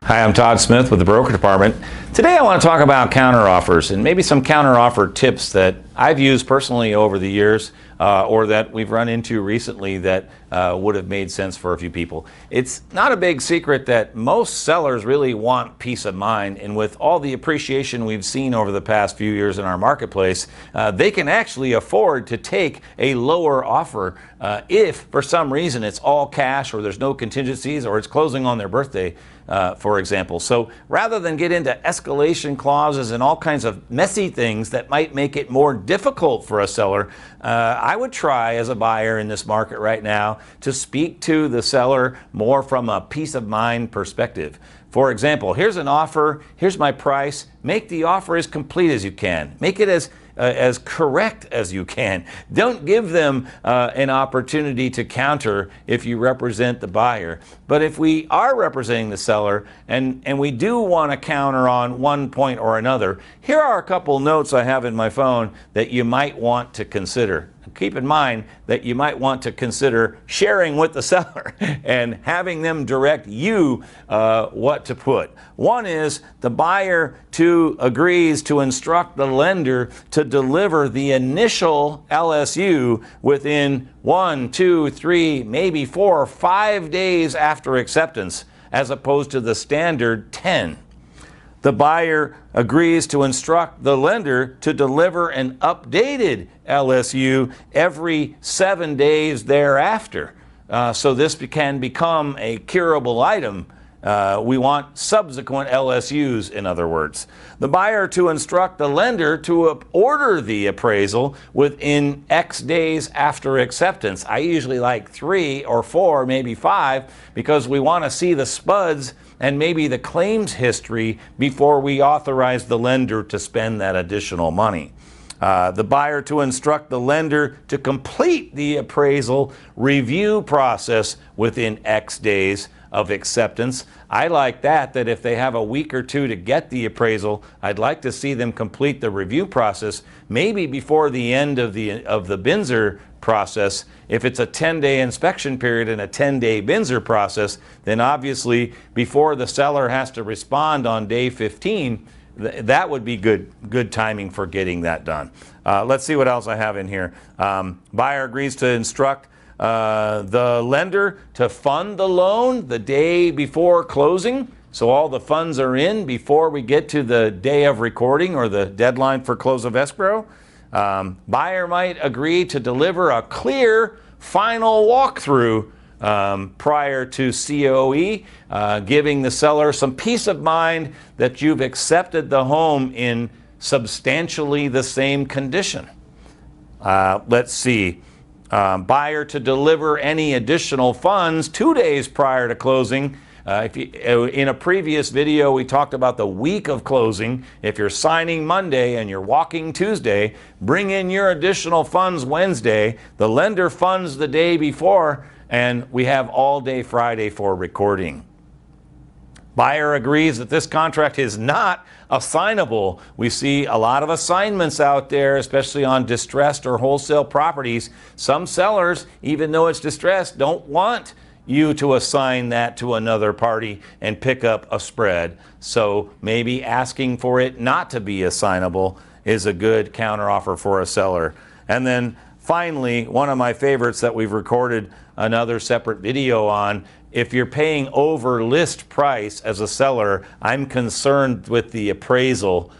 Hi, I'm Todd Smith with the Broker Department. Today I want to talk about counteroffers and maybe some counteroffer tips that I've used personally over the years or that we've run into recently that would have made sense for a few people. It's not a big secret that most sellers really want peace of mind, and with all the appreciation we've seen over the past few years in our marketplace, they can actually afford to take a lower offer if for some reason it's all cash or there's no contingencies or it's closing on their birthday, for example. So rather than get into escalation clauses and all kinds of messy things that might make it more difficult for a seller, I would try as a buyer in this market right now to speak to the seller more from a peace of mind perspective. For example, here's an offer, here's my price. Make the offer as complete as you can. Make it as correct as you can. Don't give them an opportunity to counter if you represent the buyer. But if we are representing the seller and we do want to counter on one point or another, here are a couple notes I have in my phone that you might want to consider. Keep in mind that you might want to consider sharing with the seller and having them direct you what to put. One is the buyer agrees to instruct the lender to deliver the initial LSU within 1, 2, 3, maybe 4 or 5 days after acceptance, as opposed to the standard 10. The buyer agrees to instruct the lender to deliver an updated LSU every 7 days thereafter. So this can become a curable item. We want subsequent LSUs, in other words. The buyer to instruct the lender to order the appraisal within X days after acceptance. I usually like 3 or 4, maybe 5, because we want to see the spuds and maybe the claims history before we authorize the lender to spend that additional money. The buyer to instruct the lender to complete the appraisal review process within X days of acceptance. I like that if they have a week or two to get the appraisal, I'd like to see them complete the review process maybe before the end of the BINSR process. If it's a 10-day inspection period and a 10-day BINSR process, then obviously before the seller has to respond on day 15, that would be good timing for getting that done. Let's see what else I have in here. Buyer agrees to instruct the lender to fund the loan the day before closing, so all the funds are in before we get to the day of recording or the deadline for close of escrow. Buyer might agree to deliver a clear final walkthrough prior to COE, giving the seller some peace of mind that you've accepted the home in substantially the same condition. Let's see. Buyer to deliver any additional funds 2 days prior to closing. In a previous video, we talked about the week of closing. If you're signing Monday and you're walking Tuesday, bring in your additional funds Wednesday. The lender funds the day before, and we have all day Friday for recording. Buyer agrees that this contract is not assignable. We see a lot of assignments out there, especially on distressed or wholesale properties. Some sellers, even though it's distressed, don't want you to assign that to another party and pick up a spread. So maybe asking for it not to be assignable is a good counteroffer for a seller. And then finally, one of my favorites that we've recorded another separate video on, if you're paying over list price as a seller, I'm concerned with the appraisal.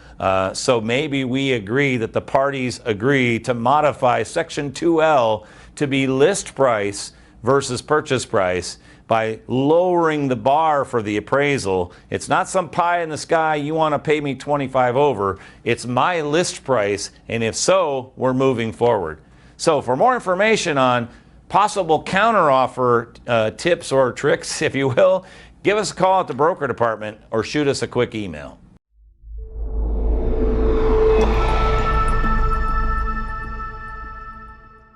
So maybe we agree that the parties agree to modify Section 2L to be list price versus purchase price by lowering the bar for the appraisal. It's not some pie in the sky, you want to pay me 25 over. It's my list price, and if so, we're moving forward. So for more information on possible counteroffer tips or tricks, if you will, give us a call at the Broker Department or shoot us a quick email.